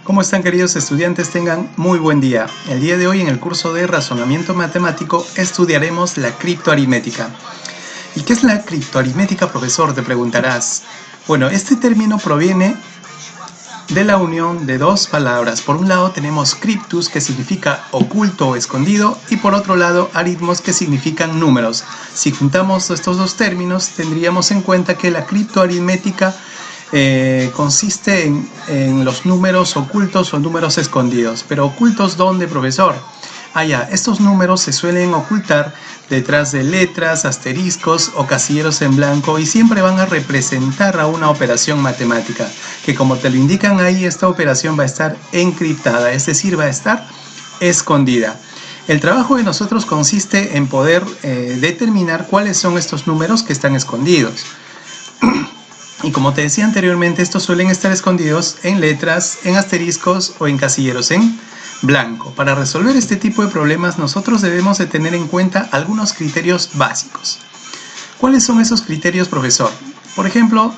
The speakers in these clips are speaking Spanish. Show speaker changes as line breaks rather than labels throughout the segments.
¿Cómo están, queridos estudiantes? Tengan muy buen día. El día de hoy en el curso de razonamiento matemático estudiaremos la criptoaritmética. ¿Y qué es la criptoaritmética, profesor?, te preguntarás. Bueno, este término proviene de la unión de dos palabras. Por un lado tenemos cryptus, que significa oculto o escondido, y por otro lado aritmos, que significan números. Si juntamos estos dos términos, tendríamos en cuenta que la criptoaritmética consiste en los números ocultos o números escondidos. ¿Pero ocultos dónde, profesor? Estos números se suelen ocultar detrás de letras, asteriscos o casilleros en blanco y siempre van a representar a una operación matemática, que como te lo indican ahí, esta operación va a estar encriptada, es decir, va a estar escondida. El trabajo de nosotros consiste en poder determinar cuáles son estos números que están escondidos. Y como te decía anteriormente, estos suelen estar escondidos en letras, en asteriscos o en casilleros en blanco. Para resolver este tipo de problemas, nosotros debemos de tener en cuenta algunos criterios básicos. ¿Cuáles son esos criterios, profesor? Por ejemplo,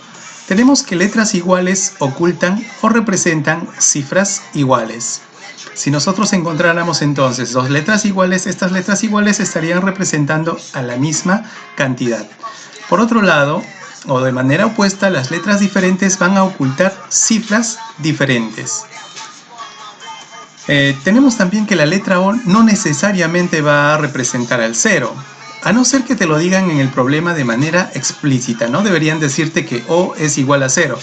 tenemos que letras iguales ocultan o representan cifras iguales. Si nosotros encontráramos entonces dos letras iguales, estas letras iguales estarían representando a la misma cantidad. Por otro lado, o de manera opuesta, las letras diferentes van a ocultar cifras diferentes. Tenemos también que la letra O no necesariamente va a representar al 0, a no ser que te lo digan en el problema de manera explícita, ¿no? Deberían decirte que O es igual a 0.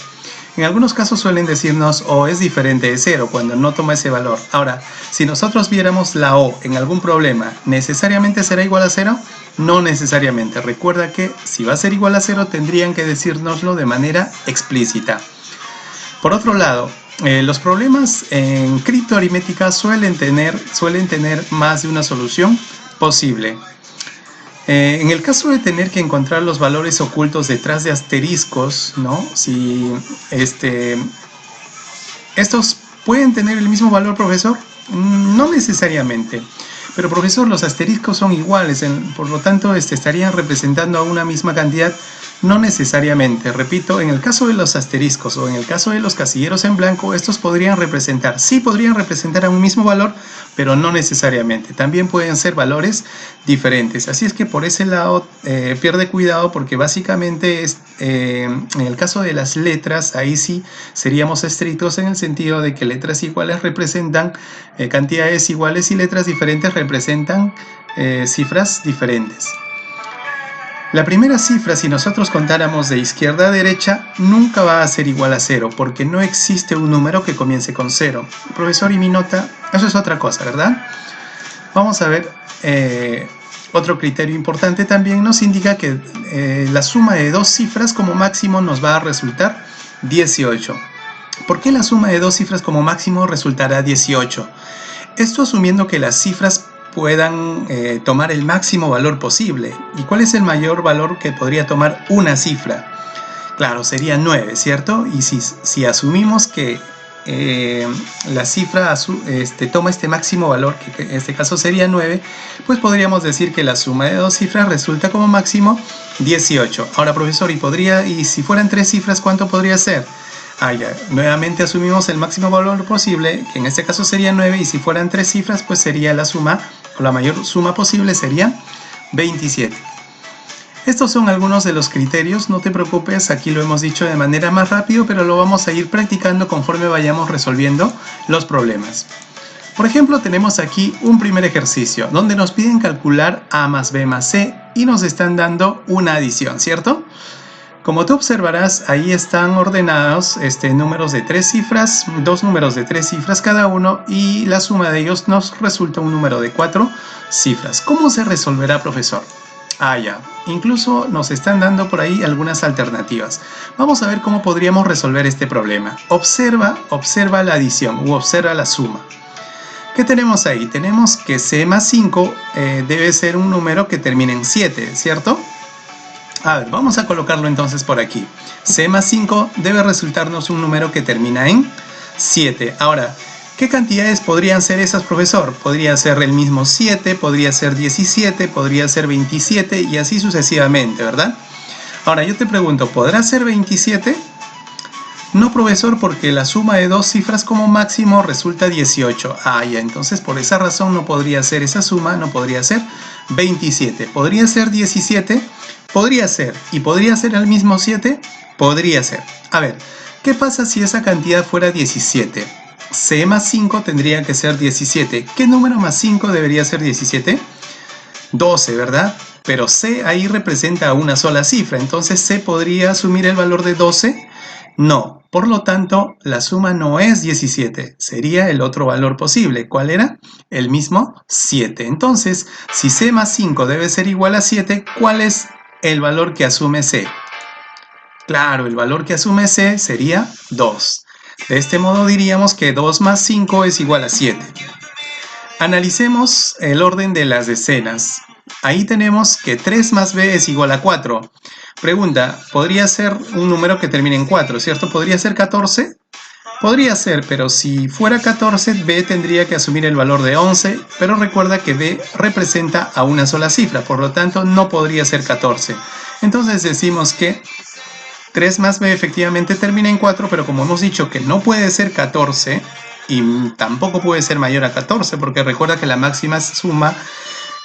En algunos casos suelen decirnos O es diferente de 0 cuando no toma ese valor. Ahora, si nosotros viéramos la O en algún problema, ¿necesariamente será igual a 0? No necesariamente. Recuerda que si va a ser igual a 0 tendrían que decírnoslo de manera explícita. Por otro lado, los problemas en criptoaritmética suelen tener más de una solución posible. En el caso de tener que encontrar los valores ocultos detrás de asteriscos, ¿no? Si estos pueden tener el mismo valor, profesor, no necesariamente. Pero, profesor, los asteriscos son iguales, por lo tanto estarían representando a una misma cantidad. No necesariamente. Repito, en el caso de los asteriscos o en el caso de los casilleros en blanco, estos podrían representar, sí podrían representar a un mismo valor, pero no necesariamente. También pueden ser valores diferentes. Así es que por ese lado pierde cuidado, porque básicamente en el caso de las letras, ahí sí seríamos estrictos en el sentido de que letras iguales representan cantidades iguales y letras diferentes representan cifras diferentes. La primera cifra, si nosotros contáramos de izquierda a derecha, nunca va a ser igual a 0, porque no existe un número que comience con 0. Profesor, y mi nota, eso es otra cosa, ¿verdad? Vamos a ver, otro criterio importante también nos indica que la suma de dos cifras como máximo nos va a resultar 18. ¿Por qué la suma de dos cifras como máximo resultará 18? Esto asumiendo que las cifras puedan tomar el máximo valor posible. ¿Y cuál es el mayor valor que podría tomar una cifra? Claro, sería 9, ¿cierto? Y si asumimos que la cifra toma este máximo valor, que en este caso sería 9, pues podríamos decir que la suma de dos cifras resulta como máximo 18. Ahora, profesor, ¿y si fueran tres cifras, cuánto podría ser? Nuevamente asumimos el máximo valor posible, que en este caso sería 9, y si fueran tres cifras, pues sería la suma, o la mayor suma posible sería 27. Estos son algunos de los criterios, no te preocupes, aquí lo hemos dicho de manera más rápido, pero lo vamos a ir practicando conforme vayamos resolviendo los problemas. Por ejemplo, tenemos aquí un primer ejercicio, donde nos piden calcular A más B más C, y nos están dando una adición, ¿cierto? Como tú observarás, ahí están ordenados números de tres cifras, dos números de tres cifras cada uno, y la suma de ellos nos resulta un número de 4 cifras. ¿Cómo se resolverá, profesor? Incluso nos están dando por ahí algunas alternativas. Vamos a ver cómo podríamos resolver este problema. Observa la adición u observa la suma. ¿Qué tenemos ahí? Tenemos que C más 5 debe ser un número que termine en 7, ¿cierto? Vamos a colocarlo entonces por aquí. C más 5 debe resultarnos un número que termina en 7. Ahora, ¿qué cantidades podrían ser esas, profesor? Podría ser el mismo 7, podría ser 17, podría ser 27 y así sucesivamente, ¿verdad? Ahora yo te pregunto, ¿podrá ser 27? No, profesor, porque la suma de dos cifras como máximo resulta 18. Ah, ya, entonces por esa razón no podría ser esa suma, no podría ser 27. ¿Podría ser 17? Podría ser. ¿Y podría ser el mismo 7? Podría ser. A ver, ¿qué pasa si esa cantidad fuera 17? C más 5 tendría que ser 17. ¿Qué número más 5 debería ser 17? 12, ¿verdad? Pero C ahí representa una sola cifra, entonces C podría asumir el valor de 12. No, por lo tanto, la suma no es 17, sería el otro valor posible. ¿Cuál era? El mismo 7. Entonces, si C más 5 debe ser igual a 7, ¿cuál es el valor que asume C? Claro, el valor que asume C sería 2. De este modo diríamos que 2 más 5 es igual a 7. Analicemos el orden de las decenas. Ahí tenemos que 3 más b es igual a 4. Pregunta, ¿podría ser un número que termine en 4, cierto? ¿Podría ser 14? Podría ser, pero si fuera 14, b tendría que asumir el valor de 11, pero recuerda que b representa a una sola cifra, por lo tanto no podría ser 14. Entonces decimos que 3 más b efectivamente termina en 4, pero como hemos dicho que no puede ser 14, y tampoco puede ser mayor a 14, porque recuerda que la máxima suma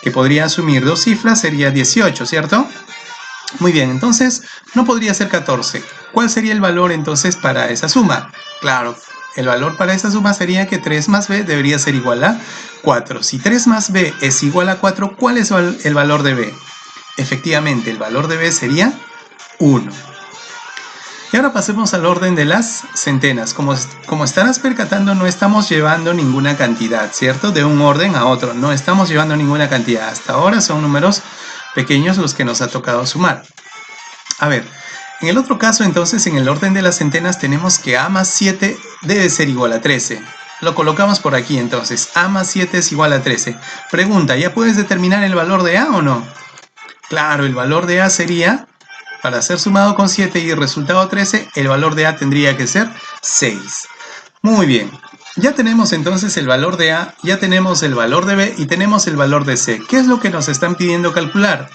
que podría asumir dos cifras sería 18, ¿cierto? Muy bien, entonces no podría ser 14. ¿Cuál sería el valor entonces para esa suma? Claro, el valor para esa suma sería que 3 más b debería ser igual a 4. Si 3 más b es igual a 4, ¿cuál es el valor de b? Efectivamente, el valor de b sería 1. Y ahora pasemos al orden de las centenas. Como estarás percatando, no estamos llevando ninguna cantidad, ¿cierto? De un orden a otro, no estamos llevando ninguna cantidad. Hasta ahora son números pequeños los que nos ha tocado sumar. A ver, en el otro caso, entonces, en el orden de las centenas tenemos que a más 7 debe ser igual a 13. Lo colocamos por aquí, entonces. A más 7 es igual a 13. Pregunta, ¿ya puedes determinar el valor de a o no? Claro, el valor de a sería... Para ser sumado con 7 y resultado 13, el valor de a tendría que ser 6. Muy bien. Ya tenemos entonces el valor de a, ya tenemos el valor de b y tenemos el valor de c. ¿Qué es lo que nos están pidiendo calcular?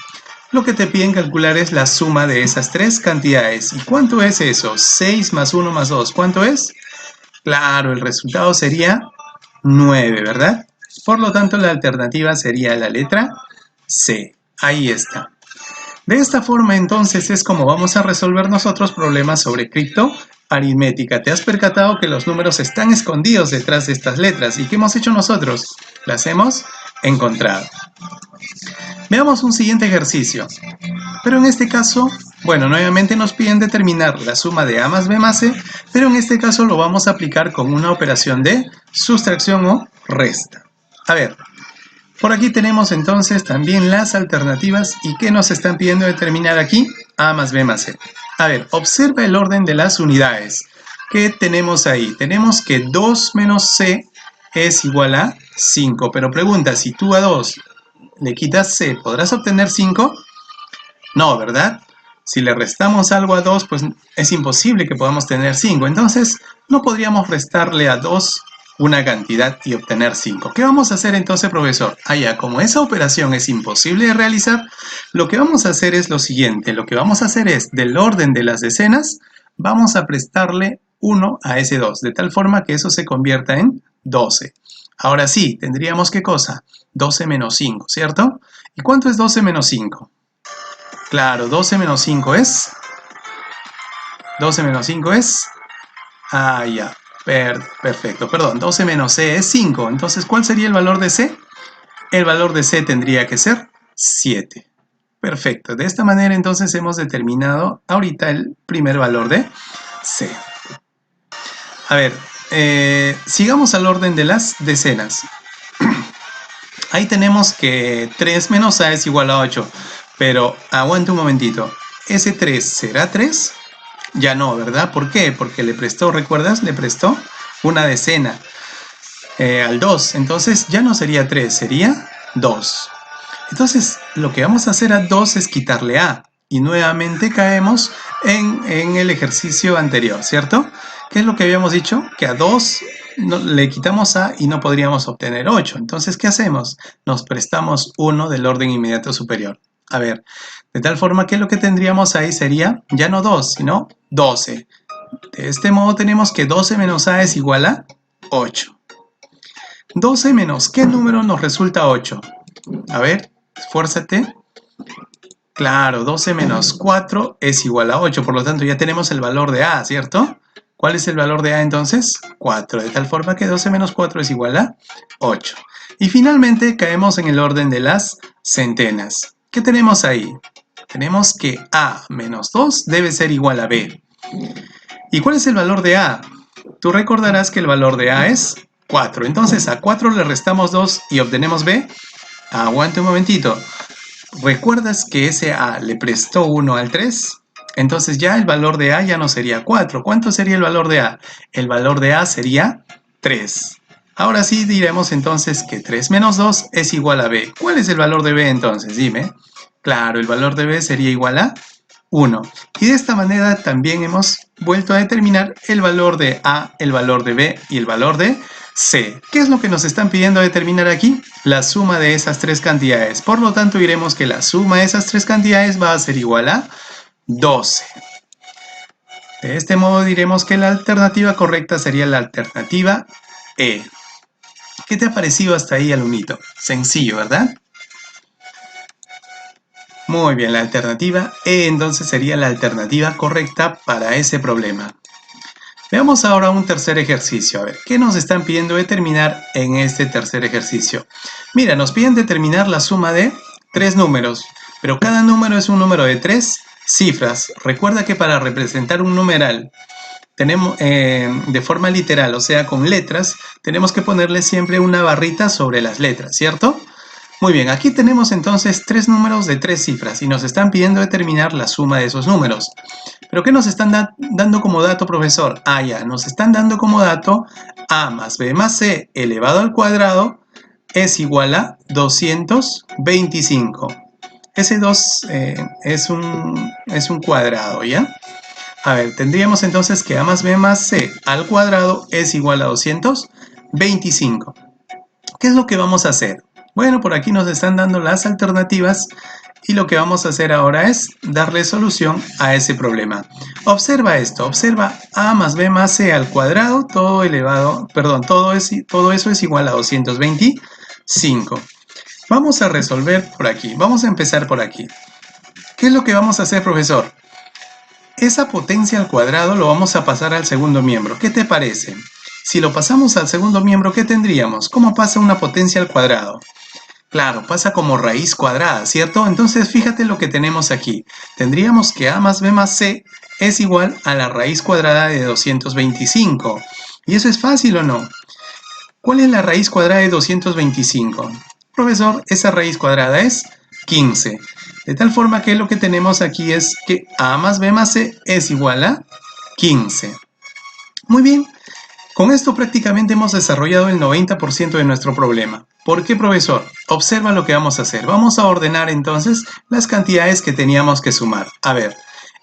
Lo que te piden calcular es la suma de esas tres cantidades. ¿Y cuánto es eso? 6 más 1 más 2. ¿Cuánto es? Claro, el resultado sería 9, ¿verdad? Por lo tanto, la alternativa sería la letra C. Ahí está. De esta forma, entonces, es como vamos a resolver nosotros problemas sobre criptoaritmética. ¿Te has percatado que los números están escondidos detrás de estas letras? ¿Y qué hemos hecho nosotros? Las hemos encontrado. Veamos un siguiente ejercicio. Pero en este caso, bueno, nuevamente nos piden determinar la suma de a más b más c, pero en este caso lo vamos a aplicar con una operación de sustracción o resta. A ver. Por aquí tenemos entonces también las alternativas y ¿qué nos están pidiendo determinar aquí? A más B más C. A ver, observa el orden de las unidades. ¿Qué tenemos ahí? Tenemos que 2 menos C es igual a 5, pero pregunta, si tú a 2 le quitas C, ¿podrás obtener 5? No, ¿verdad? Si le restamos algo a 2, pues es imposible que podamos tener 5. Entonces, no podríamos restarle a 2 una cantidad y obtener 5. ¿Qué vamos a hacer entonces, profesor? Como esa operación es imposible de realizar, lo que vamos a hacer es lo siguiente. Lo que vamos a hacer es, del orden de las decenas, vamos a prestarle 1 a ese 2, de tal forma que eso se convierta en 12. Ahora sí, tendríamos ¿qué cosa? 12 menos 5, ¿cierto? ¿Y cuánto es 12 menos 5? Claro, 12 menos 5 es... 12 menos 5 es... ya. Perfecto, perdón, 12 menos C es 5. Entonces, ¿cuál sería el valor de C? El valor de C tendría que ser 7. Perfecto, de esta manera entonces hemos determinado ahorita el primer valor de C. A ver, sigamos al orden de las decenas. Ahí tenemos que 3 menos A es igual a 8. Pero aguanta un momentito. ¿Ese 3 será 3? Ya no, ¿verdad? ¿Por qué? Porque le prestó, ¿recuerdas? Le prestó una decena al 2. Entonces ya no sería 3, sería 2. Entonces lo que vamos a hacer a 2 es quitarle A. Y nuevamente caemos en el ejercicio anterior, ¿cierto? ¿Qué es lo que habíamos dicho? Que a 2 le quitamos A y no podríamos obtener 8. Entonces, ¿qué hacemos? Nos prestamos 1 del orden inmediato superior. A ver, de tal forma que lo que tendríamos ahí sería ya no 2, sino 12. De este modo tenemos que 12 menos A es igual a 8. 12 menos ¿qué número nos resulta 8? A ver, esfuérzate. Claro, 12 menos 4 es igual a 8, por lo tanto ya tenemos el valor de A, ¿cierto? ¿Cuál es el valor de A entonces? 4, de tal forma que 12 menos 4 es igual a 8. Y finalmente caemos en el orden de las centenas. ¿Qué tenemos ahí? Tenemos que A menos 2 debe ser igual a B. ¿Y cuál es el valor de A? Tú recordarás que el valor de A es 4. Entonces a 4 le restamos 2 y obtenemos B. Aguante un momentito. ¿Recuerdas que ese A le prestó 1 al 3? Entonces ya el valor de A ya no sería 4. ¿Cuánto sería el valor de A? El valor de A sería 3. Ahora sí diremos entonces que 3 menos 2 es igual a B. ¿Cuál es el valor de B entonces? Dime. Claro, el valor de B sería igual a 1. Y de esta manera también hemos vuelto a determinar el valor de A, el valor de B y el valor de C. ¿Qué es lo que nos están pidiendo determinar aquí? La suma de esas tres cantidades. Por lo tanto, diremos que la suma de esas tres cantidades va a ser igual a 12. De este modo diremos que la alternativa correcta sería la alternativa E. ¿Qué te ha parecido hasta ahí, alumnito? Sencillo, ¿verdad? Muy bien, la alternativa E entonces sería la alternativa correcta para ese problema. Veamos ahora un tercer ejercicio. A ver, ¿qué nos están pidiendo determinar en este tercer ejercicio? Mira, nos piden determinar la suma de tres números, pero cada número es un número de tres cifras. Recuerda que para representar un numeral tenemos, de forma literal, o sea, con letras, tenemos que ponerle siempre una barrita sobre las letras, ¿cierto? Muy bien, aquí tenemos entonces tres números de tres cifras y nos están pidiendo determinar la suma de esos números. ¿Pero qué nos están dando como dato, profesor? Ah, ya, nos están dando como dato A más B más C elevado al cuadrado es igual a 225. Ese 2 es un cuadrado, ¿ya? A ver, tendríamos entonces que A más B más C al cuadrado es igual a 225. ¿Qué es lo que vamos a hacer? Bueno, por aquí nos están dando las alternativas y lo que vamos a hacer ahora es darle solución a ese problema. Observa esto, observa A más B más C al cuadrado, todo eso es igual a 225. Vamos a resolver por aquí, vamos a empezar por aquí. ¿Qué es lo que vamos a hacer, profesor? Esa potencia al cuadrado lo vamos a pasar al segundo miembro. ¿Qué te parece? Si lo pasamos al segundo miembro, ¿qué tendríamos? ¿Cómo pasa una potencia al cuadrado? Claro, pasa como raíz cuadrada, ¿cierto? Entonces fíjate lo que tenemos aquí. Tendríamos que A más B más C es igual a la raíz cuadrada de 225. ¿Y eso es fácil o no? ¿Cuál es la raíz cuadrada de 225? Profesor, esa raíz cuadrada es 15. De tal forma que lo que tenemos aquí es que A más B más C es igual a 15. Muy bien. Con esto prácticamente hemos desarrollado el 90% de nuestro problema. ¿Por qué, profesor? Observa lo que vamos a hacer. Vamos a ordenar entonces las cantidades que teníamos que sumar. A ver,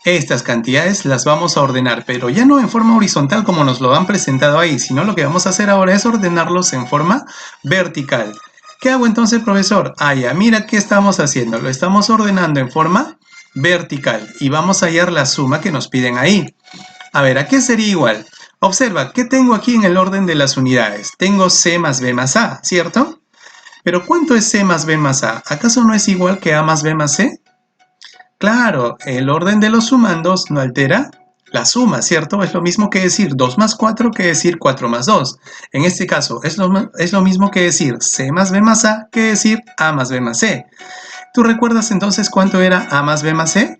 estas cantidades las vamos a ordenar, pero ya no en forma horizontal como nos lo han presentado ahí, sino lo que vamos a hacer ahora es ordenarlos en forma vertical. ¿Qué hago entonces, profesor? Ah, ya, mira qué estamos haciendo. Lo estamos ordenando en forma vertical y vamos a hallar la suma que nos piden ahí. A ver, ¿a qué sería igual? Observa, ¿qué tengo aquí en el orden de las unidades? Tengo C más B más A, ¿cierto? Pero ¿cuánto es C más B más A? ¿Acaso no es igual que A más B más C? Claro, el orden de los sumandos no altera la suma, ¿cierto? Es lo mismo que decir 2 más 4 que decir 4 más 2. En este caso, es lo mismo que decir C más B más A que decir A más B más C. ¿Tú recuerdas entonces cuánto era A más B más C?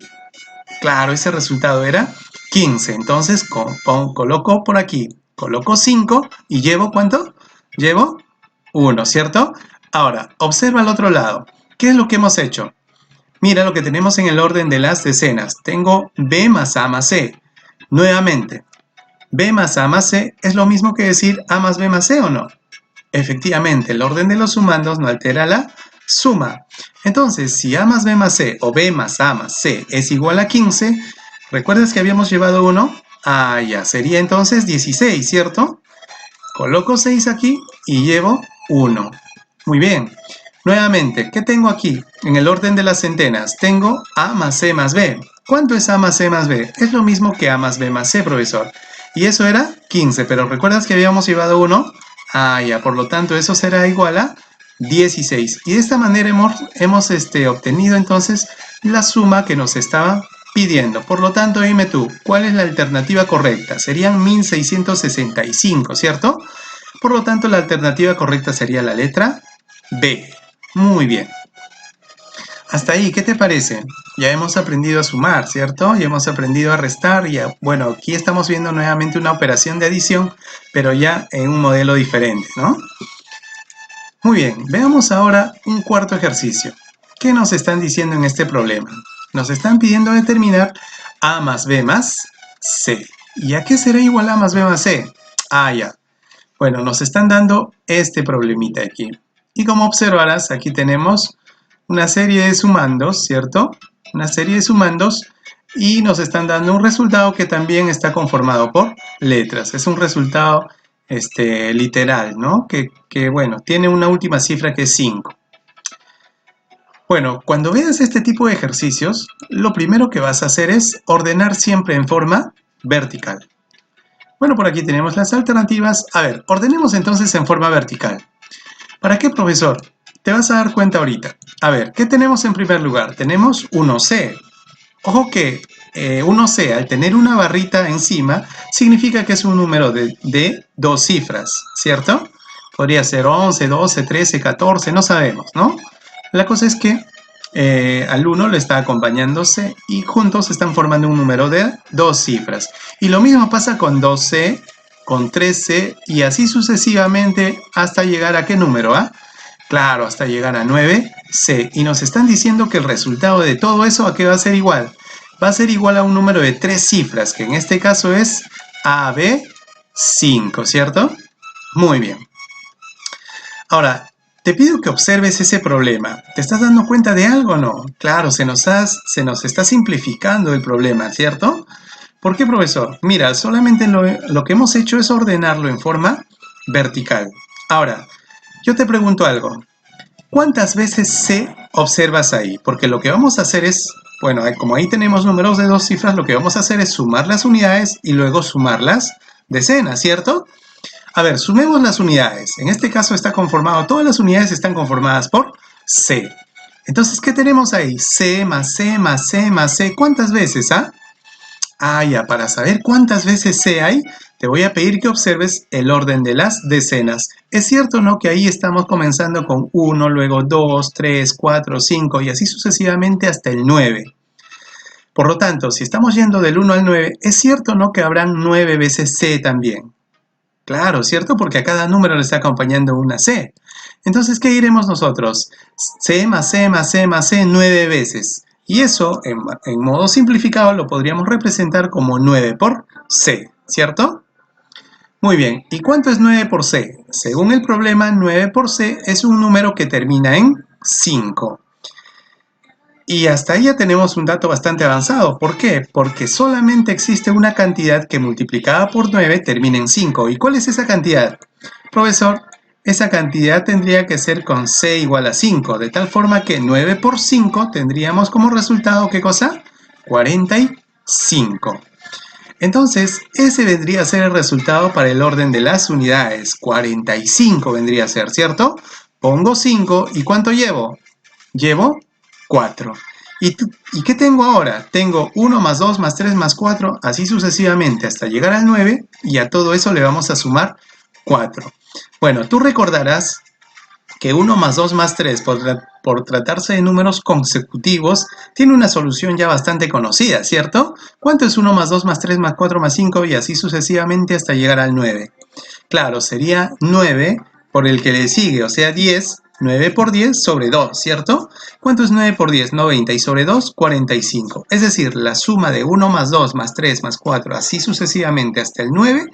Claro, ese resultado era 15. Entonces coloco por aquí, coloco 5 y llevo ¿cuánto? Llevo 1, ¿cierto? Ahora, observa al otro lado. ¿Qué es lo que hemos hecho? Mira lo que tenemos en el orden de las decenas. Tengo B más A más C. Nuevamente, B más A más C es lo mismo que decir A más B más C, ¿o no? Efectivamente, el orden de los sumandos no altera la suma. Entonces, si A más B más C o B más A más C es igual a 15, ¿recuerdas que habíamos llevado 1? Ah, ya, sería entonces 16, ¿cierto? Coloco 6 aquí y llevo 1. Muy bien. Nuevamente, ¿qué tengo aquí? En el orden de las centenas, tengo A más C más B. ¿Cuánto es A más C más B? Es lo mismo que A más B más C, profesor. Y eso era 15, pero ¿recuerdas que habíamos llevado 1? Ah, ya, por lo tanto eso será igual a 16. Y de esta manera hemos obtenido entonces la suma que nos estaba pidiendo. Por lo tanto, dime tú, ¿cuál es la alternativa correcta? Serían 1665, ¿cierto? Por lo tanto, la alternativa correcta sería la letra B. Muy bien. Hasta ahí, ¿qué te parece? Ya hemos aprendido a sumar, ¿cierto? Ya hemos aprendido a restar y bueno, aquí estamos viendo nuevamente una operación de adición, pero ya en un modelo diferente, ¿no? Muy bien, veamos ahora un cuarto ejercicio. ¿Qué nos están diciendo en este problema? Nos están pidiendo determinar A más B más C. ¿Y a qué será igual A más B más C? Ah, ya. Bueno, nos están dando este problemita aquí. Y como observarás, aquí tenemos una serie de sumandos, ¿cierto? Una serie de sumandos y nos están dando un resultado que también está conformado por letras. Es un resultado literal, ¿no? Que, bueno, tiene una última cifra que es 5. Bueno, cuando veas este tipo de ejercicios, lo primero que vas a hacer es ordenar siempre en forma vertical. Bueno, por aquí tenemos las alternativas. A ver, ordenemos entonces en forma vertical. ¿Para qué, profesor? Te vas a dar cuenta ahorita. A ver, ¿qué tenemos en primer lugar? Tenemos 1C. Ojo que 1C, al tener una barrita encima, significa que es un número de dos cifras, ¿cierto? Podría ser 11, 12, 13, 14, no sabemos, ¿no? La cosa es que al 1 le está acompañando C y juntos están formando un número de dos cifras. Y lo mismo pasa con 2C, con 3C y así sucesivamente hasta llegar a ¿qué número? ¿Ah? Claro, hasta llegar a 9C. Y nos están diciendo que el resultado de todo eso, ¿a qué va a ser igual? Va a ser igual a un número de 3 cifras, que en este caso es AB5, ¿cierto? Muy bien. Ahora, te pido que observes ese problema. ¿Te estás dando cuenta de algo o no? Claro, se nos está simplificando el problema, ¿cierto? ¿Por qué, profesor? Mira, solamente lo que hemos hecho es ordenarlo en forma vertical. Ahora, yo te pregunto algo. ¿Cuántas veces C observas ahí? Porque lo que vamos a hacer es, bueno, como ahí tenemos números de dos cifras, lo que vamos a hacer es sumar las unidades y luego sumar las decenas, ¿cierto? A ver, sumemos las unidades. En este caso está conformado, todas las unidades están conformadas por C. Entonces, ¿qué tenemos ahí? C más C más C más C. ¿Cuántas veces, ah? Ah, ya, para saber cuántas veces C hay, te voy a pedir que observes el orden de las decenas. Es cierto, ¿no? Que ahí estamos comenzando con 1, luego 2, 3, 4, 5 y así sucesivamente hasta el 9. Por lo tanto, si estamos yendo del 1 al 9, es cierto, ¿no? Que habrán 9 veces C también. Claro, ¿cierto? Porque a cada número le está acompañando una C. Entonces, ¿qué diremos nosotros? C más C más C más C 9 veces. Y eso, en modo simplificado, lo podríamos representar como 9 por C, ¿cierto? Muy bien, ¿y cuánto es 9 por C? Según el problema, 9 por C es un número que termina en 5. Y hasta ahí ya tenemos un dato bastante avanzado. ¿Por qué? Porque solamente existe una cantidad que multiplicada por 9 termina en 5. ¿Y cuál es esa cantidad? Profesor, esa cantidad tendría que ser con C igual a 5, de tal forma que 9 por 5 tendríamos como resultado, ¿qué cosa? 45. Entonces, ese vendría a ser el resultado para el orden de las unidades. 45 vendría a ser, ¿cierto? Pongo 5, ¿y cuánto llevo? Llevo 4. ¿Y qué tengo ahora? Tengo 1 más 2 más 3 más 4, así sucesivamente hasta llegar al 9, y a todo eso le vamos a sumar 4. Bueno, tú recordarás que 1 más 2 más 3, por tratarse de números consecutivos, tiene una solución ya bastante conocida, ¿cierto? ¿Cuánto es 1 más 2 más 3 más 4 más 5 y así sucesivamente hasta llegar al 9? Claro, sería 9 por el que le sigue, o sea 10, 9 por 10 sobre 2, ¿cierto? ¿Cuánto es 9 por 10? 90 y sobre 2, 45. Es decir, la suma de 1 más 2 más 3 más 4, así sucesivamente hasta el 9,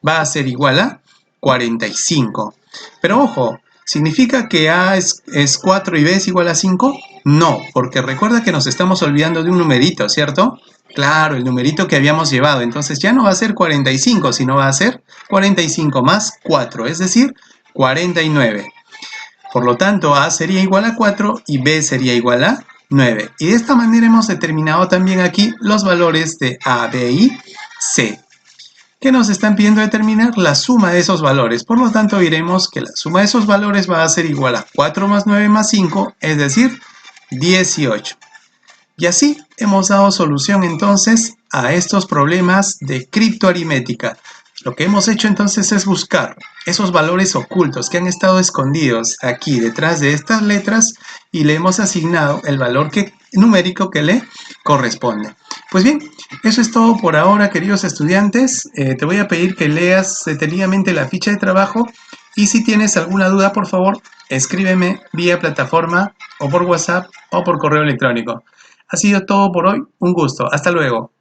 va a ser igual a 45. Pero ojo, ¿significa que A es 4 y B es igual a 5? No, porque recuerda que nos estamos olvidando de un numerito, ¿cierto? Claro, el numerito que habíamos llevado. Entonces ya no va a ser 45, sino va a ser 45 más 4, es decir, 49. Por lo tanto, A sería igual a 4 y B sería igual a 9. Y de esta manera hemos determinado también aquí los valores de A, B y C, que nos están pidiendo determinar la suma de esos valores. Por lo tanto, diremos que la suma de esos valores va a ser igual a 4 más 9 más 5, es decir, 18. Y así hemos dado solución entonces a estos problemas de criptoaritmética. Lo que hemos hecho entonces es buscar esos valores ocultos que han estado escondidos aquí detrás de estas letras y le hemos asignado el valor numérico que le corresponde. Pues bien, eso es todo por ahora, queridos estudiantes. Te voy a pedir que leas detenidamente la ficha de trabajo y si tienes alguna duda, por favor, escríbeme vía plataforma o por WhatsApp o por correo electrónico. Ha sido todo por hoy. Un gusto. Hasta luego.